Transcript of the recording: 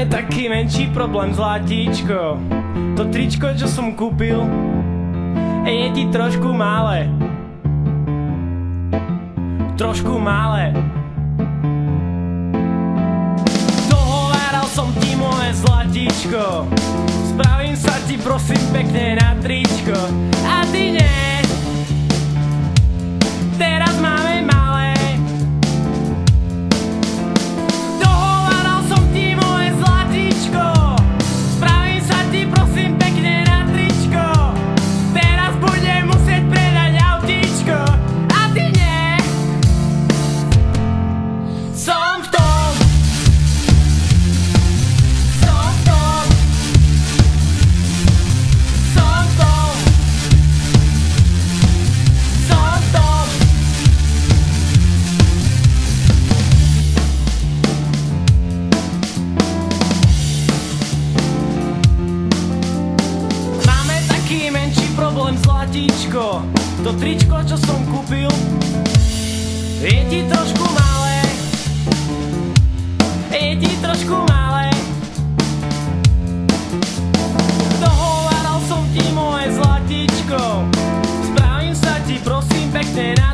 Máme taký menší problém, zlatíčko. To tričko, čo som kúpil, je ti trošku malé. Trošku malé. Dohováral som ti moje zlatíčko, spravím sa ti prosím pekne na tričko. A ty nie. Teraz máme malé. Dohováral som ti moje zlatíčko, spravím sa ti prosím pekne na tričko. Teraz budem musieť predať autíčko. A ty nie. Som v tom. Som v tom. Som v tom. Som v tom. Máme taký menší problém, zlatíčko. To tričko, čo som kúpil, je ti trošku malé. Je ti trošku malé. Dohováral som ti moje zlatíčko, spravím sa ti prosím pekne na